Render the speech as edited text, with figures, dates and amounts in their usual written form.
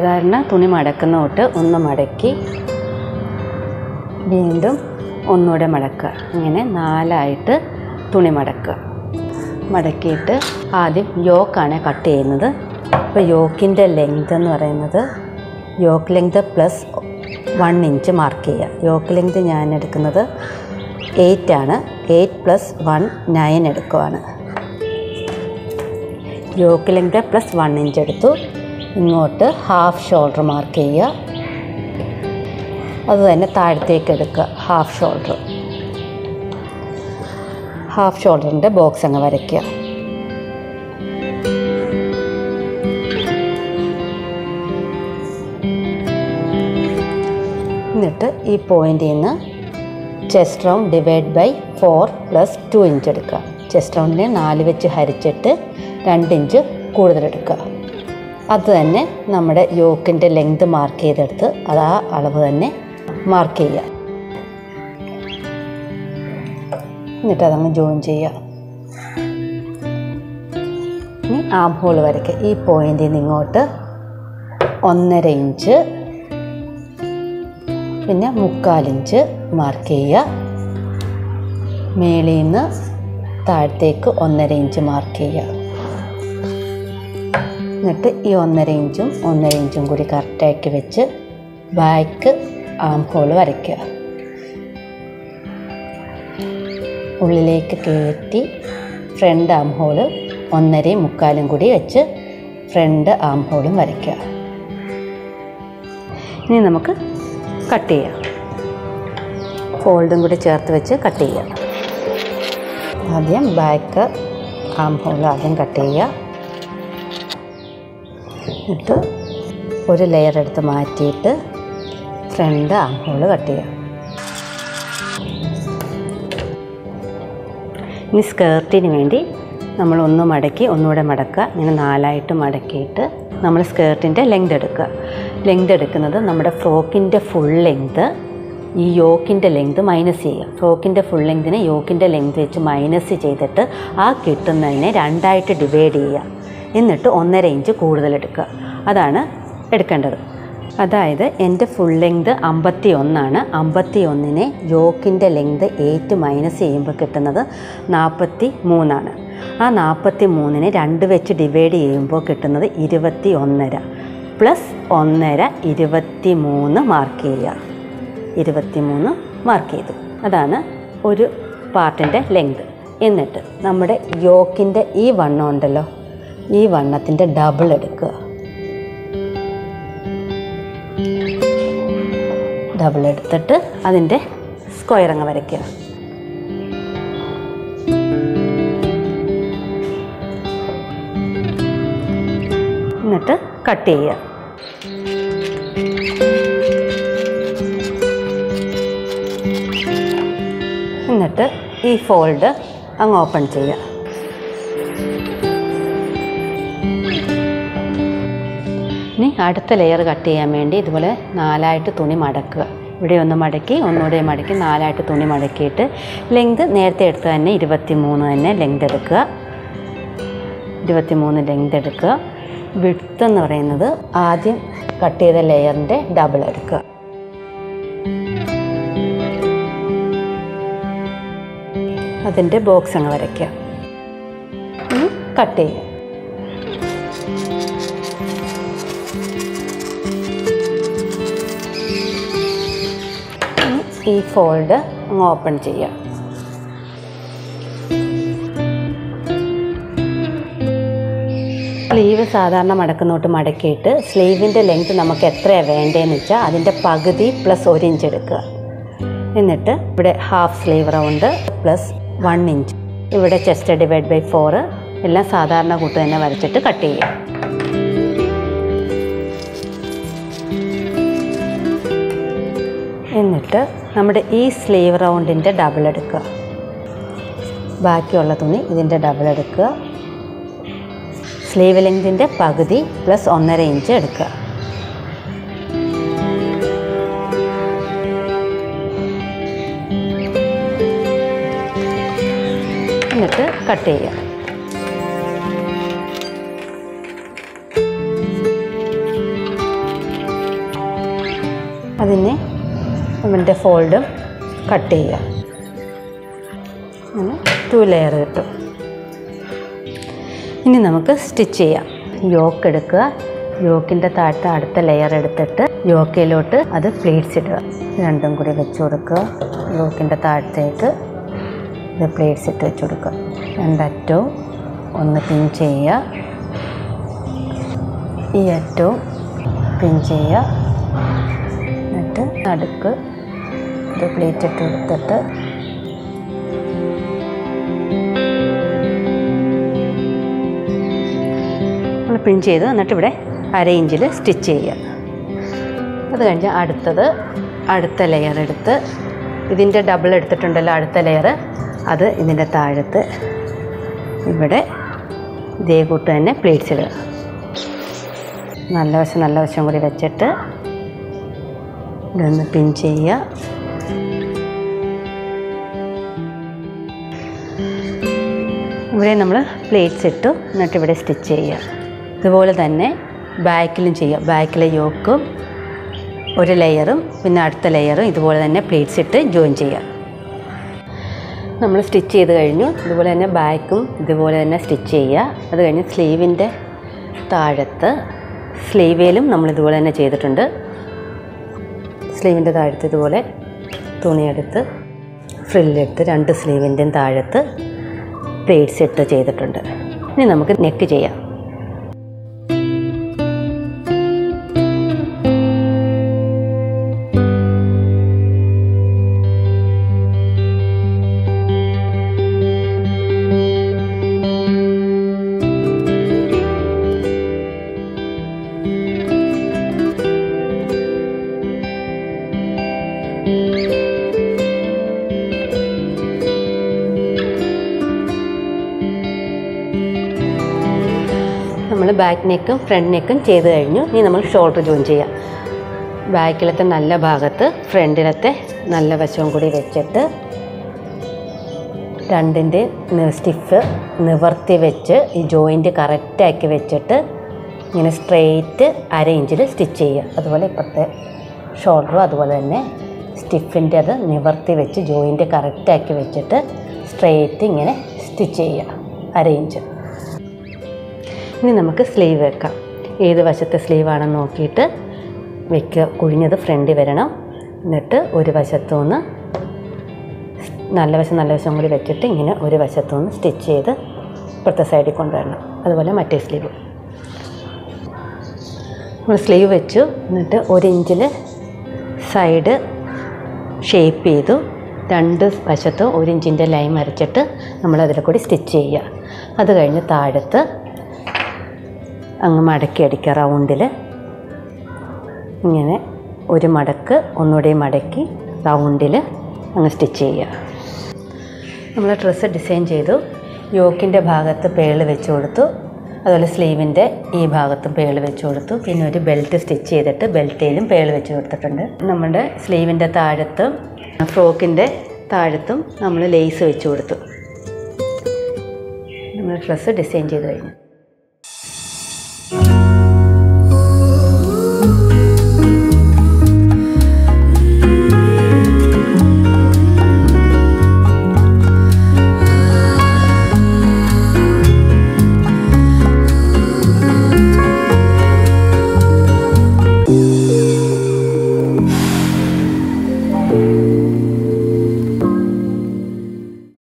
സാധാരണ തുണി മടക്കുന്ന തൊട്ട് ഒന്ന് മടക്കി വീണ്ടും ഒന്നുകൂടെ മടക്കുക. ഇങ്ങനെ 4 ആയിട്ട് തുണി മടക്കുക. മടക്കിയിട്ട് ആദ്യം യോക്കാണ് കട്ട് ചെയ്യുന്നത്. അപ്പോൾ യോക്കിൻ്റെ ലെങ്ത് എന്ന് പറയുന്നത് yoke length plus 1 inch mark ചെയ്യുക. യോക്ക് ലെങ്ത് ഞാൻ എടുക്കുന്നത് 8 ആണ്. 8 + 1 9 എടുക്കുവാണ്. യോക്ക് ലെങ്ത് പ്ലസ് 1 ഇഞ്ച് എടുത്തു. ഇങ്ങോട്ട് ഹാഫ് ഷോൾഡർ മാർക്ക് ചെയ്യുക. അത് തന്നെ താഴത്തേക്ക് എടുക്കുക. ഹാഫ് ഷോൾഡറിൻ്റെ ബോക്സ് അങ്ങ് വരയ്ക്കുക. എന്നിട്ട് ഈ പോയിന്റിൽ നിന്ന് chest round divide by 4 + 2 inch എടുക്കുക. ചെസ്റ്റ് റൗണ്ടിനെ 4 വെച്ച് ഹരിച്ചിട്ട് 2 ഇഞ്ച് കൂടുതലെടുക്കുക. അത് തന്നെ നമ്മുടെ യോക്കിൻ്റെ ലെങ്ത് മാർക്ക് ചെയ്തെടുത്ത് അത് ആ അളവ് തന്നെ മാർക്ക് ചെയ്യുക. എന്നിട്ട് അതങ്ങ് ജോയിൻ ചെയ്യുക. ഇനി ആം ഹോൾ വരയ്ക്കുക. ഈ പോയിന്റിൽ നിന്ന് ഇങ്ങോട്ട് 1.5 ഇഞ്ച് പിന്നെ 3/4 ഇഞ്ച് മാർക്ക് ചെയ്യുക. മേളിൽ നിന്ന് താഴത്തേക്ക് 1.5 ഇഞ്ച് മാർക്ക് ചെയ്യുക. എന്നിട്ട് ഈ 1.5 ഇഞ്ചും 1.5 ഇഞ്ചും കൂടി കറക്റ്റാക്കി വെച്ച് ബാക്ക് ആം ഹോൾ വരയ്ക്കുക. ഉള്ളിലേക്ക് കയറ്റി ഫ്രണ്ട് ആം ഹോള് 1.5 3/4 കൂടി വെച്ച് ഫ്രണ്ട് ആം ഹോളും വരയ്ക്കുക. ഇനി നമുക്ക് കട്ട് ചെയ്യാം. ഫോൾഡും കൂടി ചേർത്ത് വെച്ച് കട്ട് ചെയ്യാം. ആദ്യം ബാക്ക് ആം ഹോൾ ആദ്യം കട്ട് ചെയ്യുക. എന്നിട്ട് ഒരു ലെയർ എടുത്ത് മാറ്റിയിട്ട് ഫ്രണ്ട് ആം ഹോൾ കട്ട് ചെയ്യുക. ഇനി സ്കേർട്ടിന് വേണ്ടി നമ്മൾ ഒന്ന് മടക്കി ഒന്നുകൂടെ മടക്കുക. ഇങ്ങനെ 4 ആയിട്ട് മടക്കിയിട്ട് നമ്മൾ സ്കേർട്ടിൻ്റെ ലെങ്ത് എടുക്കുക. ലെങ്ത് എടുക്കുന്നത് നമ്മുടെ ഫ്രോക്കിൻ്റെ ഫുൾ ലെങ്ത് ഈ യോക്കിൻ്റെ ലെങ്ത് മൈനസ് ചെയ്യുക. ഫ്രോക്കിൻ്റെ ഫുൾ ലെങ്തിനെ യോക്കിൻ്റെ ലെങ്ത് വെച്ച് മൈനസ് ചെയ്തിട്ട് ആ കിട്ടുന്നതിനെ 2 ആയിട്ട് ഡിവൈഡ് ചെയ്യുക. എന്നിട്ട് 1.5 ഇഞ്ച് കൂടുതലെടുക്കുക. അതാണ് എടുക്കേണ്ടത്. അതായത് എൻ്റെ ഫുൾ ലെങ്ത് 51 ആണ്. 51നെ യോക്കിൻ്റെ ലെങ്ത് 8 മൈനസ് ചെയ്യുമ്പോൾ കിട്ടുന്നത് 43 ആണ്. ആ 43നെ 2 വെച്ച് ഡിവൈഡ് ചെയ്യുമ്പോൾ കിട്ടുന്നത് 21.5 പ്ലസ് 1.5 23 മാർക്ക് ചെയ്യുക. 23 മാർക്ക് ചെയ്തു. അതാണ് ഒരു പാർട്ടിൻ്റെ ലെങ്ത്. എന്നിട്ട് നമ്മുടെ യോക്കിൻ്റെ ഈ വണ്ണം ഉണ്ടല്ലോ, ഈ വണ്ണത്തിൻ്റെ ഡബിൾ എടുക്കുക. ഡബിൾ എടുത്തിട്ട് അതിൻ്റെ സ്ക്വയർ അങ്ങ് വരയ്ക്കുക. എന്നിട്ട് കട്ട് ചെയ്യുക. എന്നിട്ട് ഈ ഫോൾഡ് അങ്ങ് ഓപ്പൺ ചെയ്യുക. ഇനി അടുത്ത ലെയർ കട്ട് ചെയ്യാൻ വേണ്ടി ഇതുപോലെ 4 ആയിട്ട് തുണി മടക്കുക. ഇവിടെ ഒന്ന് മടക്കി ഒന്നുകൂടെ മടക്കി 4 ആയിട്ട് തുണി മടക്കിയിട്ട് ലെങ്ത് നേരത്തെ എടുത്ത് തന്നെ 23 തന്നെ ലെങ്ത് എടുക്കുക. 23 ലെങ്ത് എടുക്കുക. വിഡ്ത്ത് എന്ന് പറയുന്നത് ആദ്യം കട്ട് ചെയ്ത ലെയറിൻ്റെ ഡബിൾ എടുക്കുക. അതിൻ്റെ ബോക്സ് അങ്ങ് വരയ്ക്കുക. ഇനി കട്ട് ചെയ്യുക. ഈ ഫോൾഡ് അങ്ങ് ഓപ്പൺ ചെയ്യുക. സ്ലീവ് സാധാരണ മടക്കുന്നോട്ട് മടക്കിയിട്ട് സ്ലീവിൻ്റെ ലെങ്ത് നമുക്ക് എത്രയാണ് വേണ്ടതെന്ന് വെച്ചാൽ അതിൻ്റെ പകുതി പ്ലസ് 1 ഇഞ്ച് എടുക്കുക. എന്നിട്ട് ഇവിടെ half sleeve round plus 1 inch, ഇവിടെ ചെസ്റ്റ് ഡിവൈഡ് ബൈ 4 എല്ലാം സാധാരണ കൂട്ട് തന്നെ വരച്ചിട്ട് കട്ട് ചെയ്യുക. എന്നിട്ട് നമ്മുടെ ഈ സ്ലീവ് റൗണ്ടിൻ്റെ ഡബിൾ എടുക്കുക. ബാക്കിയുള്ള തുണി ഇതിൻ്റെ ഡബിൾ എടുക്കുക. സ്ലീവ് ലെങ്തിൻ്റെ പകുതി പ്ലസ് 1.5 ഇഞ്ച് എടുക്കുക. എന്നിട്ട് കട്ട് ചെയ്യുക. അതിനെ അതിൻ്റെ ഫോൾഡും കട്ട് ചെയ്യുക. അങ്ങനെ 2 ലെയർ കിട്ടും. ഇനി നമുക്ക് സ്റ്റിച്ച് ചെയ്യാം. യോക്ക് എടുക്കുക. യോക്കിൻ്റെ താഴത്തെ അടുത്ത ലെയർ എടുത്തിട്ട് യോക്കയിലോട്ട് അത് പ്ലേറ്റ്സ് ഇടുക. രണ്ടും കൂടി വെച്ച് കൊടുക്കുക. യോക്കിൻ്റെ താഴത്തേക്ക് ഇത് പ്ലേറ്റ്സ് ഇട്ട് വെച്ച് കൊടുക്കുക. രണ്ടറ്റവും ഒന്ന് പിൻ ചെയ്യുക. ഈ അറ്റവും പിൻ ചെയ്യുക. എന്നിട്ട് നടുക്ക് ഇത് പ്ലേറ്റ് ഇട്ട് കൊടുത്തിട്ട് നമ്മൾ പിൻ ചെയ്ത് എന്നിട്ട് ഇവിടെ 1/2 ഇഞ്ചിൽ സ്റ്റിച്ച് ചെയ്യുക. അത് കഴിഞ്ഞ് അടുത്ത ലെയർ എടുത്ത് ഇതിൻ്റെ ഡബിൾ എടുത്തിട്ടുണ്ടല്ലോ അടുത്ത ലെയർ, അത് ഇതിൻ്റെ താഴത്ത് ഇവിടെ ഇതേ കൂട്ട് തന്നെ പ്ലേറ്റ്സ് ഇടുക. നല്ല വശം കൂടി വെച്ചിട്ട് ഇതൊന്ന് പിൻ ചെയ്യുക. ഇവിടെ നമ്മൾ പ്ലേറ്റ്സ് ഇട്ടു. എന്നിട്ട് ഇവിടെ സ്റ്റിച്ച് ചെയ്യുക. ഇതുപോലെ തന്നെ ബാക്കിലും ചെയ്യുക. ബാക്കിലെ യോക്കും ഒരു ലെയറും പിന്നെ അടുത്ത ലെയറും ഇതുപോലെ തന്നെ പ്ലേറ്റ്സ് ഇട്ട് ജോയിൻ ചെയ്യുക. നമ്മൾ സ്റ്റിച്ച് ചെയ്ത് കഴിഞ്ഞു. ഇതുപോലെ തന്നെ ബാക്കും ഇതുപോലെ തന്നെ സ്റ്റിച്ച് ചെയ്യുക. അത് കഴിഞ്ഞ് സ്ലീവിൻ്റെ താഴത്ത് സ്ലീവേലും നമ്മളിതുപോലെ തന്നെ ചെയ്തിട്ടുണ്ട്. സ്ലീവിൻ്റെ താഴത്ത് ഇതുപോലെ തുണിയെടുത്ത് ഫ്രില്ലെടുത്ത് 2 സ്ലീവിൻ്റെയും താഴത്ത് പ്ലേറ്റ്സ് ഇട്ട് ചെയ്തിട്ടുണ്ട്. ഇനി നമുക്ക് നെക്ക് ചെയ്യാം. നമ്മൾ ബാക്ക് നെക്കും ഫ്രണ്ട് നെക്കും ചെയ്ത് കഴിഞ്ഞു. ഇനി നമ്മൾ ഷോൾഡർ ജോയിൻ ചെയ്യാം. ബാക്കിലത്തെ നല്ല ഭാഗത്ത് ഫ്രണ്ടിലത്തെ നല്ല വശവും കൂടി വെച്ചിട്ട് രണ്ടിൻ്റെ സ്റ്റിഫ് നിവർത്തി വെച്ച് ഈ ജോയിൻറ്റ് കറക്റ്റാക്കി വെച്ചിട്ട് ഇങ്ങനെ സ്ട്രെയിറ്റ് 1/2 ഇഞ്ചിൽ സ്റ്റിച്ച് ചെയ്യുക. അതുപോലെ ഇപ്പോഴത്തെ ഷോൾഡറും അതുപോലെ തന്നെ സ്റ്റിഫിൻ്റെ അത് നിവർത്തി വെച്ച് ജോയിൻറ്റ് കറക്റ്റാക്കി വെച്ചിട്ട് സ്ട്രെയിറ്റ് ഇങ്ങനെ സ്റ്റിച്ച് ചെയ്യുക 1/2 ഇഞ്ച്. ഇനി നമുക്ക് സ്ലീവ് വെക്കാം. ഏത് വശത്തെ സ്ലീവാണെന്ന് നോക്കിയിട്ട് വെക്കുക. കുഴിഞ്ഞത് ഫ്രണ്ടിൽ വരണം. എന്നിട്ട് ഒരു വശത്തുനിന്ന് നല്ല വശം കൂടി വെച്ചിട്ട് ഇങ്ങനെ ഒരു വശത്തുനിന്ന് സ്റ്റിച്ച് ചെയ്ത് ഇപ്പുറത്തെ സൈഡിൽ കൊണ്ടുവരണം. അതുപോലെ മറ്റേ സ്ലീവ് നമ്മൾ സ്ലീവ് വെച്ചു. എന്നിട്ട് 1 ഇഞ്ചിൽ സൈഡ് ഷേപ്പ് ചെയ്തു. 2 വശത്തും 1 ഇഞ്ചിൻ്റെ ലൈൻ വരച്ചിട്ട് നമ്മളതിൽ കൂടി സ്റ്റിച്ച് ചെയ്യുക. അത് കഴിഞ്ഞ് താഴത്ത് അങ്ങ് മടക്കി അടിക്കുക. റൗണ്ടിൽ ഇങ്ങനെ ഒരു മടക്ക് ഒന്നുകൂടി മടക്കി റൗണ്ടിൽ അങ്ങ് സ്റ്റിച്ച് ചെയ്യുക. നമ്മൾ ഡ്രസ്സ് ഡിസൈൻ ചെയ്തു. യോക്കിൻ്റെ ഭാഗത്ത് പേള് വെച്ച് കൊടുത്തു. അതുപോലെ സ്ലീവിൻ്റെ ഈ ഭാഗത്തും പേള് വെച്ച് കൊടുത്തു. പിന്നെ ഒരു ബെൽറ്റ് സ്റ്റിച്ച് ചെയ്തിട്ട് ബെൽറ്റിലും പേള് വെച്ച് കൊടുത്തിട്ടുണ്ട്. നമ്മുടെ സ്ലീവിൻ്റെ താഴത്തും ഫ്രോക്കിൻ്റെ താഴത്തും നമ്മൾ ലേസ് വെച്ച് കൊടുത്തു. നമ്മൾ ഡ്രസ്സ് ഡിസൈൻ ചെയ്ത് കഴിഞ്ഞു.